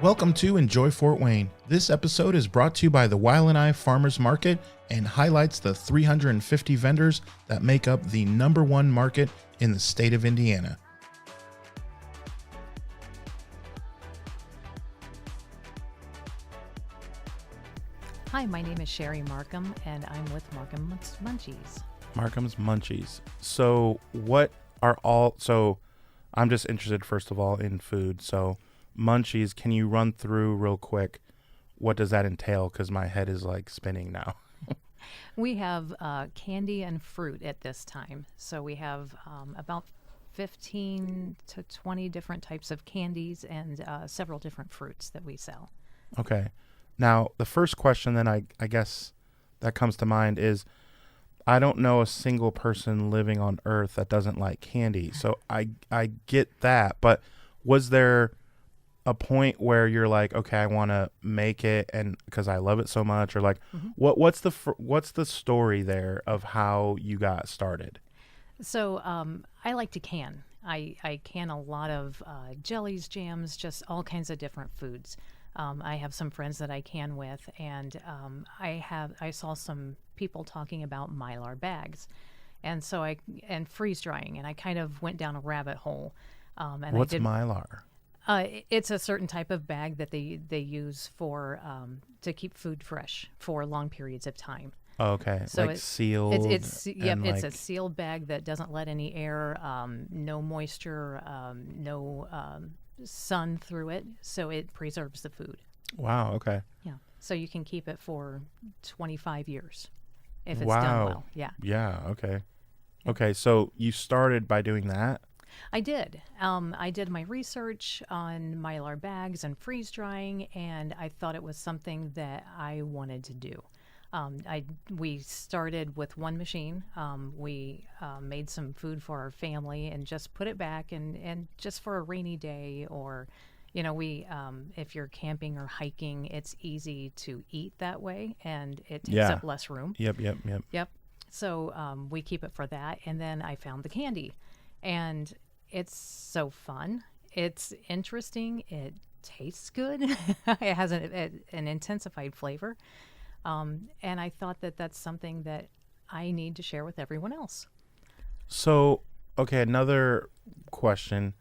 Welcome to Enjoy Fort Wayne. This episode is brought to you by the Wailanai Farmers Market and highlights the 350 vendors that make up the #1 market in the state of Indiana. Hi, my name is Cherri Marcum, and I'm with Marcum's Munchies. Marcum's Munchies. So I'm just interested, first of all, in food. So Munchies, can you run through real quick, what does that entail? Because my head is like spinning now. We have candy and fruit at this time. So we have about 15 to 20 different types of candies and several different fruits that we sell. Okay. Now, the first question then I guess that comes to mind is, I don't know a single person living on Earth that doesn't like candy. So I get that. But was there a point where you're like, okay, I want to make it and because I love it so much, or like, what's the story there of how you got started? So I like to can. I can a lot of jellies, jams, just all kinds of different foods. I have some friends that I can with, and I saw some people talking about Mylar bags, and so and freeze drying, and I kind of went down a rabbit hole. What's Mylar? It's a certain type of bag that they use for to keep food fresh for long periods of time. Oh, okay, so like sealed. It's a sealed bag that doesn't let any air, no moisture, no sun through it, so it preserves the food. Wow. Okay. Yeah. So you can keep it for 25 years if it's done well. Yeah. Yeah. Okay. Okay. So you started by doing that? I did. I did my research on Mylar bags and freeze drying, and I thought it was something that I wanted to do. We started with one machine. We made some food for our family and just put it back and just for a rainy day, or, if you're camping or hiking, it's easy to eat that way and it takes up less room. Yep. So we keep it for that. And then I found the candy, and it's so fun. It's interesting. It tastes good. It has an intensified flavor. And I thought that that's something that I need to share with everyone else. So, okay, another question.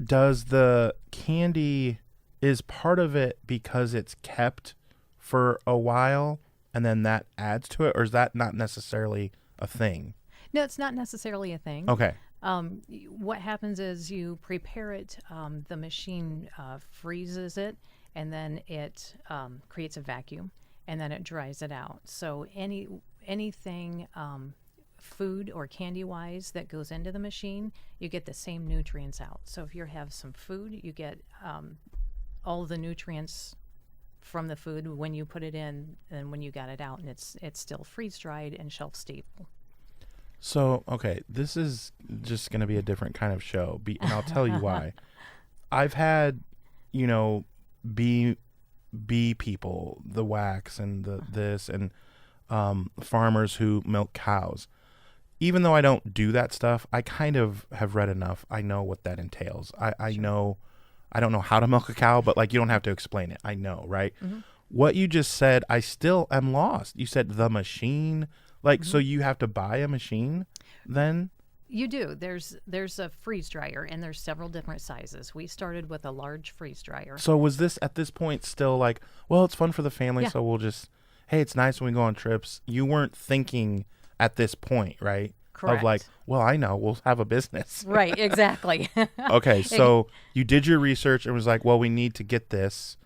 Does the candy, is part of it because it's kept for a while and then that adds to it, or is that not necessarily a thing? No, it's not necessarily a thing. Okay. What happens is you prepare it, the machine freezes it, and then it creates a vacuum, and then it dries it out. So anything food or candy-wise that goes into the machine, you get the same nutrients out. So if you have some food, you get all the nutrients from the food when you put it in and when you got it out, and it's still freeze-dried and shelf-stable. So, okay, this is just going to be a different kind of show, and I'll tell you why. I've had, bee people, the wax and this, and farmers who milk cows. Even though I don't do that stuff, I kind of have read enough. I know what that entails. I know, I don't know how to milk a cow, but like, you don't have to explain it. I know, right? Mm-hmm. What you just said, I still am lost. You said the machine, like, so you have to buy a machine then? You do. There's a freeze dryer, and there's several different sizes. We started with a large freeze dryer. So was this at this point still like, well, it's fun for the family, so we'll just, hey, it's nice when we go on trips. You weren't thinking at this point, right? Correct. Of like, well, I know, we'll have a business. Right, exactly. Okay, so you did your research and was like, well, we need to get this,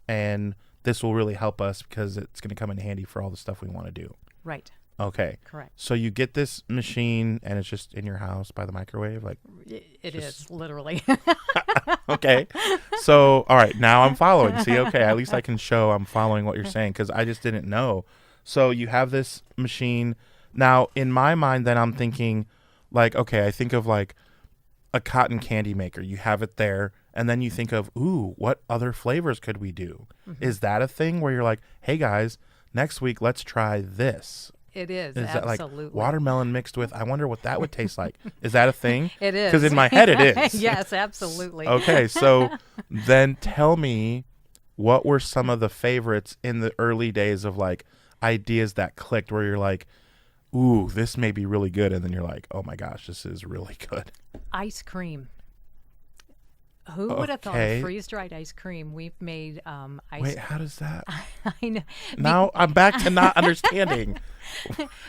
and this will really help us because it's going to come in handy for all the stuff we want to do. Right. Okay. Correct. So you get this machine, and it's just in your house by the microwave? Like, it is, literally. Okay. So, all right, now I'm following. See, okay, at least I can show I'm following what you're saying because I just didn't know. So you have this machine. Now, in my mind, then I'm thinking, like, okay, I think of like a cotton candy maker. You have it there, and then you think of, ooh, what other flavors could we do? Mm-hmm. Is that a thing where you're like, hey, guys, next week, let's try this? It is, Is that like absolutely. watermelon mixed with? I wonder what that would taste like. Is that a thing? It is. Because in my head it is. Yes, absolutely. Okay, so then tell me, what were some of the favorites in the early days of like ideas that clicked, where you're like, ooh, this may be really good, and then you're like, oh my gosh, this is really good. Ice cream. Who would have thought Okay. of freeze-dried ice cream? We've made ice. Wait, how does that? I know. Now I'm back to not understanding.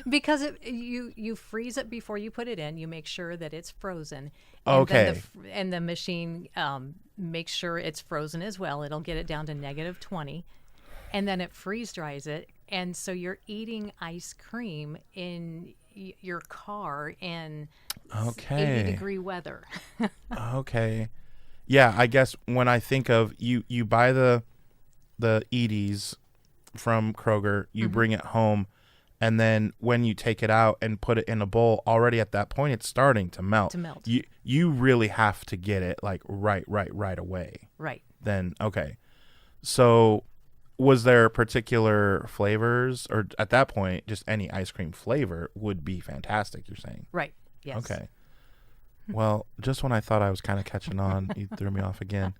Because you freeze it before you put it in. You make sure that it's frozen. Okay. And the machine makes sure it's frozen as well. It'll get it down to -20, and then it freeze dries it. And so you're eating ice cream in your car in 80-degree weather. Okay. Yeah, I guess when I think of you buy the Edie's from Kroger, you bring it home, and then when you take it out and put it in a bowl, already at that point it's starting to melt. You really have to get it like right away. Right. Then okay. So was there particular flavors, or at that point just any ice cream flavor would be fantastic, you're saying? Right. Yes. Okay. Well, just when I thought I was kind of catching on, you threw me off again.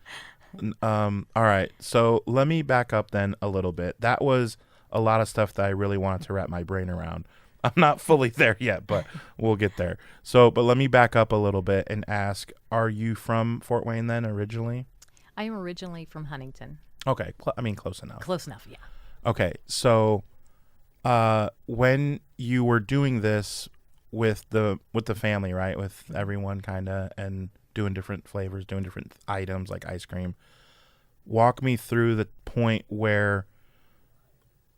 All right. So let me back up then a little bit. That was a lot of stuff that I really wanted to wrap my brain around. I'm not fully there yet, but we'll get there. So, but let me back up a little bit and ask, are you from Fort Wayne then originally? I am originally from Huntington. Okay. I mean, close enough. Close enough, yeah. Okay. So when you were doing this with the family, right, with everyone kind of, and doing different flavors, doing different items like ice cream, walk me through the point where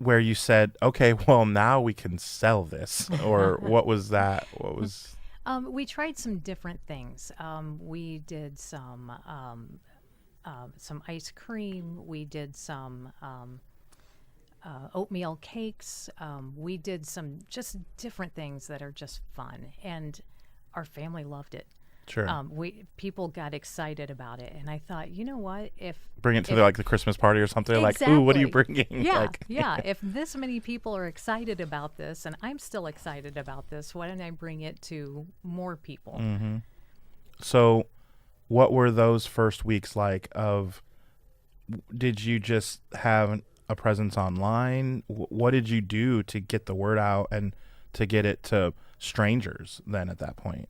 you said, okay, well, now we can sell this, or what was that? What was? We tried some different things. We did some ice cream. We did some oatmeal cakes. We did some just different things that are just fun, and our family loved it. Sure. People got excited about it, and I thought, you know what? Bring it to the Christmas party or something. Exactly. Like, ooh, what are you bringing? Yeah, yeah. If this many people are excited about this, and I'm still excited about this, why don't I bring it to more people? Mm-hmm. So, what were those first weeks like? Did you just have a presence online? What did you do to get the word out and to get it to strangers then at that point?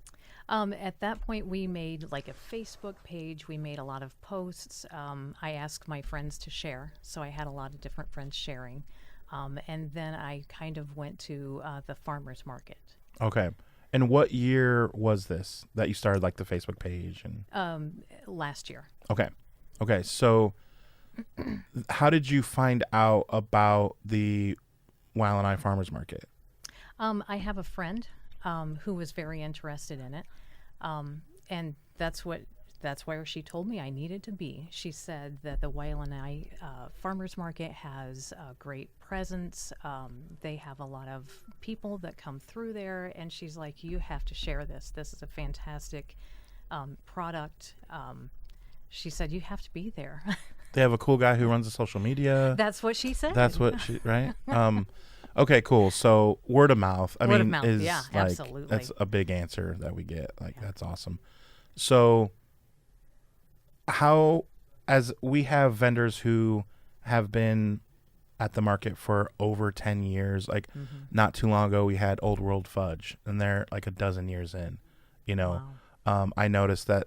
At that point, we made like a Facebook page. We made a lot of posts. I asked my friends to share, so I had a lot of different friends sharing. And then I kind of went to the farmer's market. Okay. And what year was this that you started like the Facebook page? And last year. Okay. So how did you find out about the Wild and I Farmers Market? I have a friend who was very interested in it. And that's where she told me I needed to be. She said that the Wild and I Farmers Market has a great presence. They have a lot of people that come through there, and she's like, you have to share this. This is a fantastic product. She said, you have to be there. They have a cool guy who runs the social media. That's what she said. That's what she, right? Okay, cool. So word of mouth, Word of mouth, is yeah, like, absolutely. that's a big answer that we get. Like, that's awesome. So as we have vendors who have been at the market for over 10 years, like not too long ago, we had Old World Fudge, and they're like a dozen years in, Wow. I noticed that,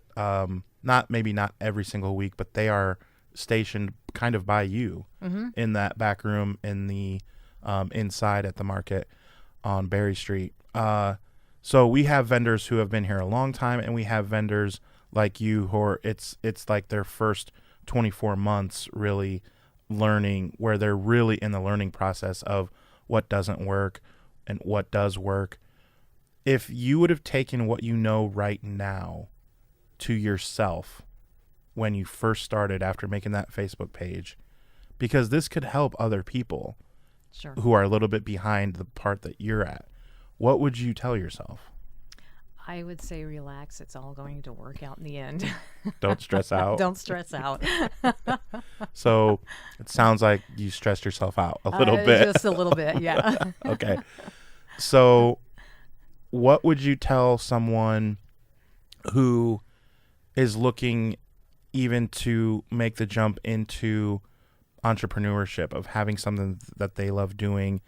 not every single week, but they are stationed kind of by you in that back room in the inside at the market on Berry Street. So we have vendors who have been here a long time, and we have vendors like you who are it's like their first 24 months really learning, where they're really in the learning process of what doesn't work and what does work. If you would have taken what you know right now to yourself when you first started after making that Facebook page, because this could help other people Sure. who are a little bit behind the part that you're at, what would you tell yourself? I would say relax. It's all going to work out in the end. Don't stress out. Don't stress out. So it sounds like you stressed yourself out a little bit. Just a little bit, yeah. Okay. So what would you tell someone who is looking even to make the jump into entrepreneurship, of having something that they love doing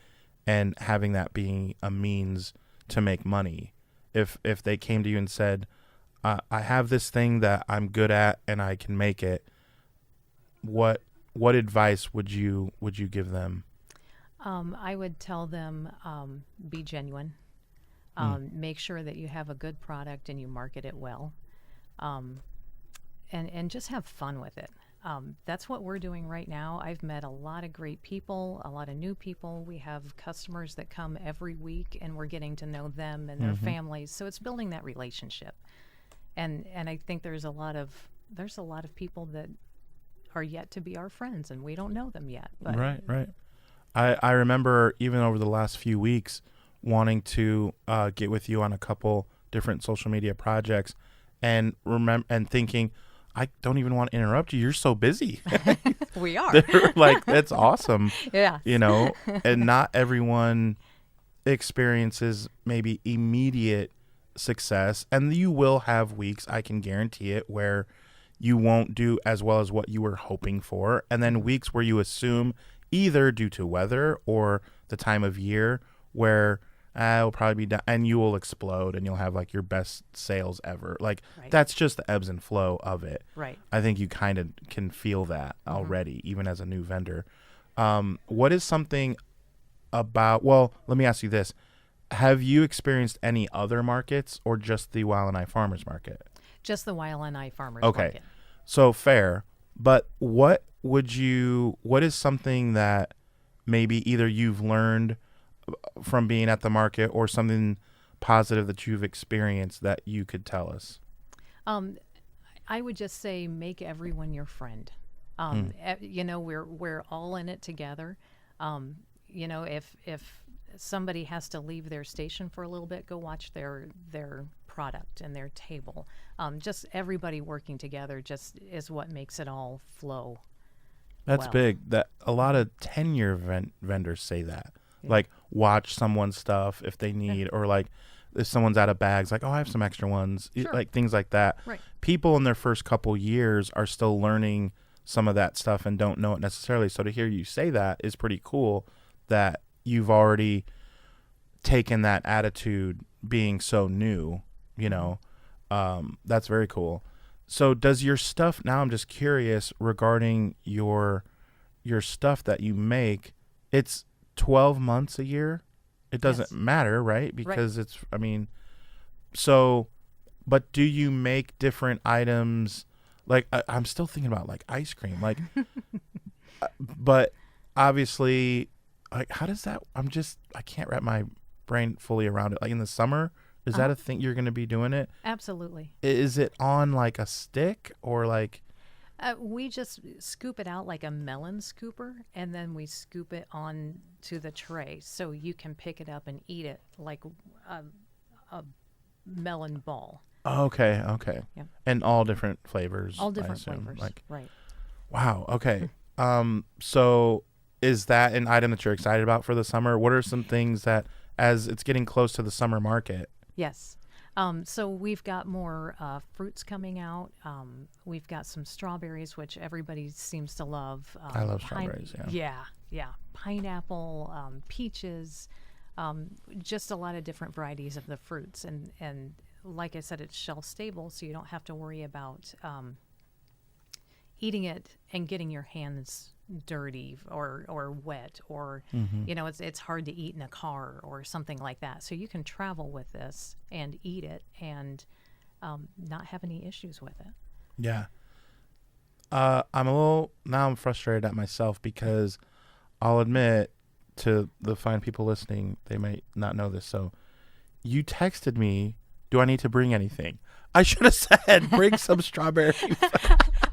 and having that being a means to make money? If they came to you and said, I have this thing that I'm good at and I can make it, what advice would you give them? I would tell them, be genuine. Make sure that you have a good product and you market it well. And just have fun with it. That's what we're doing right now. I've met a lot of great people, a lot of new people. We have customers that come every week, and we're getting to know them and their families. So it's building that relationship. And I think there's a lot of people that are yet to be our friends, and we don't know them yet. But Right. I remember even over the last few weeks wanting to get with you on a couple different social media projects, and thinking, I don't even want to interrupt you. You're so busy. We are. Like, that's awesome. Yeah. And not everyone experiences maybe immediate success. And you will have weeks, I can guarantee it, where you won't do as well as what you were hoping for. And then weeks where you assume, either due to weather or the time of year, where it'll probably be done, and you will explode and you'll have like your best sales ever. Like, that's just the ebbs and flow of it. Right. I think you kind of can feel that already, even as a new vendor. What is something well, let me ask you this. Have you experienced any other markets, or just the Wild and I Farmers Market? Just the Wild and I Farmers Okay. Market. So fair. But what is something that maybe either you've learned from being at the market, or something positive that you've experienced that you could tell us? I would just say, make everyone your friend. We're all in it together. If somebody has to leave their station for a little bit, go watch their product and their table. Just everybody working together just is what makes it all flow. That's big. That a lot of tenure vendors say that. Like, watch someone's stuff if they need, or like if someone's out of bags, like, oh, I have some extra ones, like things like that. Right. People in their first couple years are still learning some of that stuff and don't know it necessarily. So to hear you say that is pretty cool, that you've already taken that attitude, being so new, that's very cool. So does your stuff, now I'm just curious regarding your stuff that you make, it's 12 months a year? It doesn't matter, right? Because it's, but do you make different items? Like, I'm still thinking about like ice cream, like, but obviously, like, how does that, I can't wrap my brain fully around it. Like, in the summer, is that a thing you're going to be doing it? Absolutely. Is it on like a stick, or like? We just scoop it out like a melon scooper, and then we scoop it on to the tray, so you can pick it up and eat it like a melon ball. Okay. Yeah. And all different flavors. All different I assume. flavors. Like, right. Wow. Okay. So is that an item that you're excited about for the summer? What are some things that, as it's getting close to the summer market? Yes. So we've got more fruits coming out. We've got some strawberries, which everybody seems to love. I love strawberries, Yeah. Pineapple, peaches, just a lot of different varieties of the fruits. And like I said, it's shelf stable, so you don't have to worry about eating it and getting your hands dirty or wet, or it's hard to eat in a car or something like that. So you can travel with this and eat it and not have any issues with it. Yeah. I'm frustrated at myself, because I'll admit to the fine people listening, they might not know this. So you texted me, do I need to bring anything? I should have said, bring some strawberry.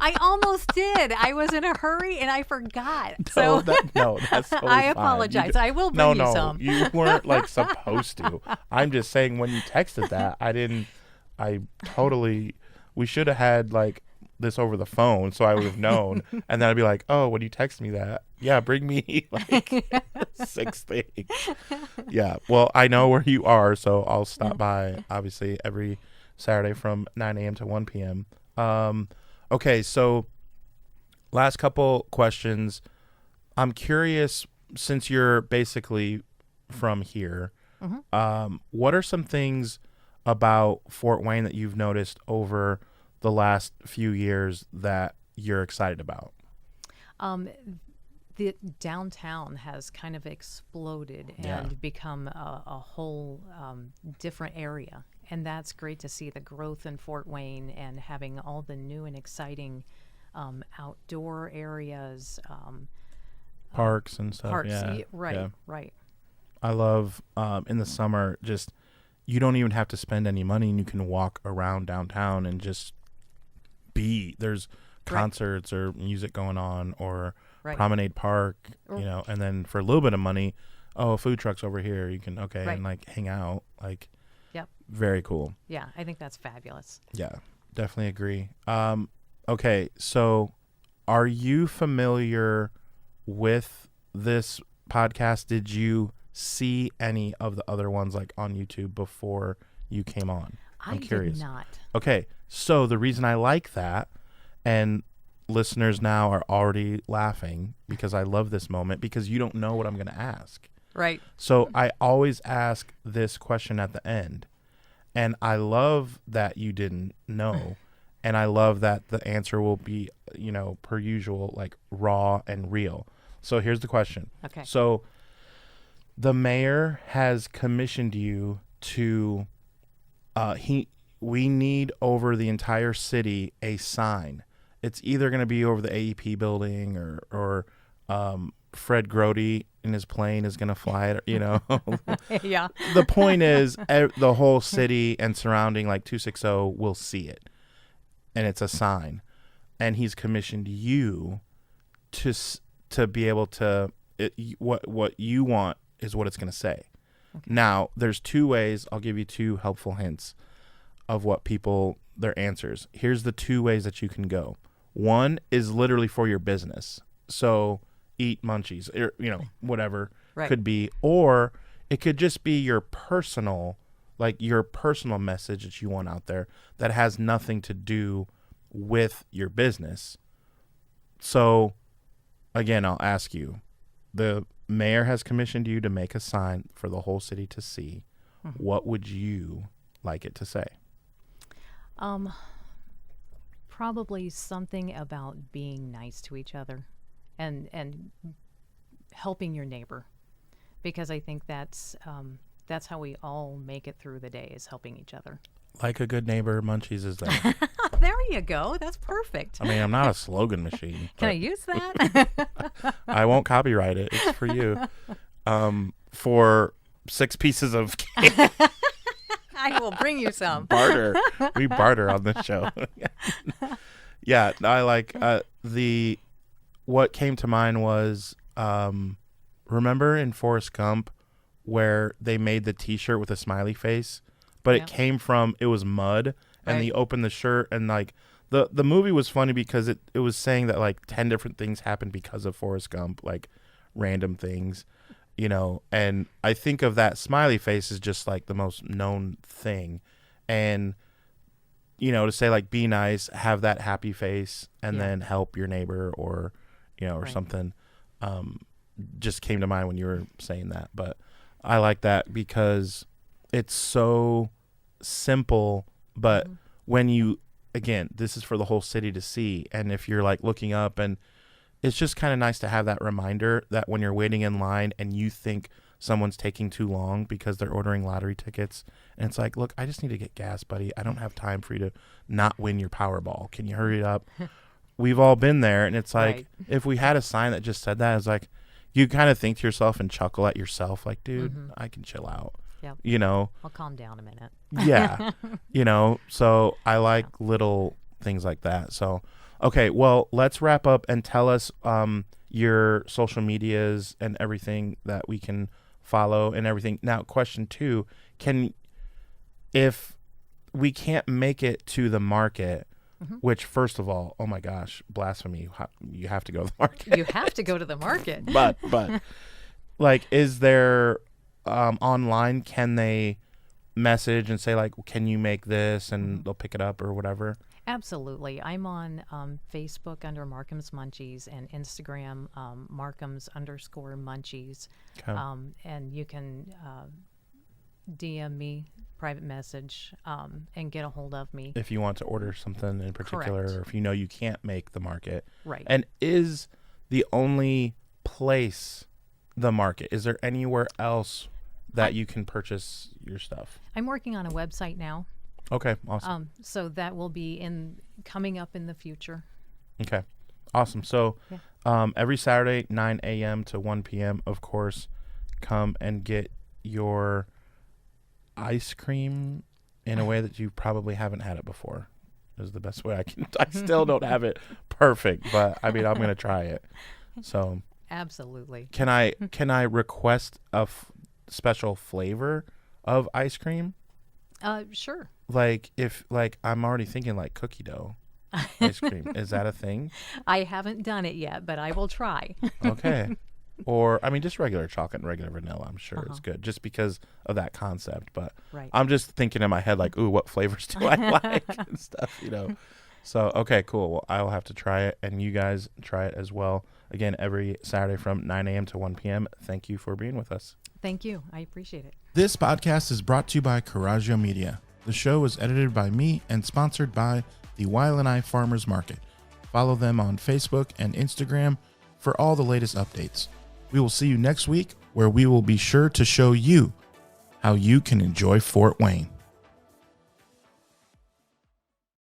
I almost did. I was in a hurry and I forgot. No, that's totally I fine. apologize. I will bring you some. You weren't like supposed to. I'm just saying, when you texted that, we should have had like this over the phone, so I would have known. And then I'd be like, oh, when you text me that, yeah, bring me like 6 things. Yeah. Well, I know where you are, so I'll stop by, obviously, every Saturday from 9 a.m. to 1 p.m. Okay, so last couple questions. I'm curious, since you're basically from here, what are some things about Fort Wayne that you've noticed over the last few years that you're excited about? The downtown has kind of exploded and become a whole different area. And that's great to see the growth in Fort Wayne and having all the new and exciting outdoor areas. Parks and stuff. Parks, Yeah. right, right. I love in the summer, just you don't even have to spend any money and you can walk around downtown and just be. There's concerts or music going on or Promenade Park, you know, and then for a little bit of money, a food truck's over here. You can, and like hang out. Like, very cool. Yeah, I think that's fabulous. Yeah, definitely agree. Okay, so are you familiar with this podcast? Did you see any of the other ones like on YouTube before you came on? I'm curious. Did not. Okay, so the reason I like that, and listeners now are already laughing because I love this moment because you don't know what I'm going to ask. Right. So I always ask this question at the end, and I love that you didn't know, and I love that the answer will be, you know, per usual, like raw and real. So here's the question. Okay. So the mayor has commissioned you to, we need over the entire city a sign. It's either going to be over the AEP building or Fred Grody in his plane is going to fly it, you know. Yeah. The point is the whole city and surrounding like 260 will see it. And it's a sign. And he's commissioned you to be able to, what you want is what it's going to say. Okay. Now, there's 2 ways. I'll give you 2 helpful hints of what their answers. Here's the 2 ways that you can go. One is literally for your business. So eat Munchies, or, you know, whatever could be. Or it could just be your personal message that you want out there that has nothing to do with your business. So again, I'll ask you, the mayor has commissioned you to make a sign for the whole city to see. What would you like it to say? Probably something about being nice to each other and helping your neighbor, because I think that's how we all make it through the day, is helping each other. Like a good neighbor, Munchies is there. There you go. That's perfect. I mean, I'm not a slogan machine. Can I use that? I won't copyright it. It's for you. For 6 pieces of cake. I will bring you some. Barter. We barter on this show. Yeah, I like what came to mind was, remember in Forrest Gump where they made the T-shirt with a smiley face, but it was mud, and they opened the shirt, and like the movie was funny because it was saying that like 10 different things happened because of Forrest Gump, like random things, you know, and I think of that smiley face as just like the most known thing. And, you know, to say like, be nice, have that happy face, and then help your neighbor or, you know, or something, just came to mind when you were saying that. But I like that because it's so simple, but when you, again, this is for the whole city to see. And if you're like looking up, and it's just kind of nice to have that reminder that when you're waiting in line and you think someone's taking too long because they're ordering lottery tickets, and it's like, look, I just need to get gas, buddy. I don't have time for you to not win your Powerball. Can you hurry it up? We've all been there. And it's like, if we had a sign that just said that, it's like, you kind of think to yourself and chuckle at yourself, like, dude, I can chill out. Yep. You know, I'll calm down a minute. Yeah. You know, so I like little things like that. So, okay, well, let's wrap up and tell us your social medias and everything that we can follow and everything. Now, question 2, if we can't make it to the market, which, first of all, oh my gosh, blasphemy. You have to go to the market. You have to go to the market. But like, is there online, can they message and say, like, can you make this, and they'll pick it up or whatever? Absolutely. I'm on Facebook under Marcum's Munchies and Instagram Marcum's_Munchies. Okay. And you can DM me, private message, and get a hold of me. If you want to order something in particular, Correct. or if you know you can't make the market. Right. And is the only place the market? Is there anywhere else that you can purchase your stuff? I'm working on a website now. Okay, awesome. So that will be coming up in the future. Okay, awesome. So every Saturday, 9 a.m. to 1 p.m., of course, come and get your ice cream in a way that you probably haven't had it before. Is the best way I can. I still don't have it perfect, but I mean, I'm going to try it. So Absolutely. can I request a special flavor of ice cream? Sure. Like, if, like, I'm already thinking like cookie dough ice cream. Is that a thing? I haven't done it yet, but I will try. Okay. Or, I mean, just regular chocolate and regular vanilla. I'm sure it's good just because of that concept. But Right. I'm just thinking in my head, like, ooh, what flavors do I like and stuff, So, okay, cool. Well, I'll have to try it, and you guys try it as well. Again, every Saturday from 9 a.m. to 1 p.m. Thank you for being with us. Thank you. I appreciate it. This podcast is brought to you by Coraggio Media. The show was edited by me and sponsored by the Weil and I Farmers Market. Follow them on Facebook and Instagram for all the latest updates. We will see you next week, where we will be sure to show you how you can enjoy Fort Wayne.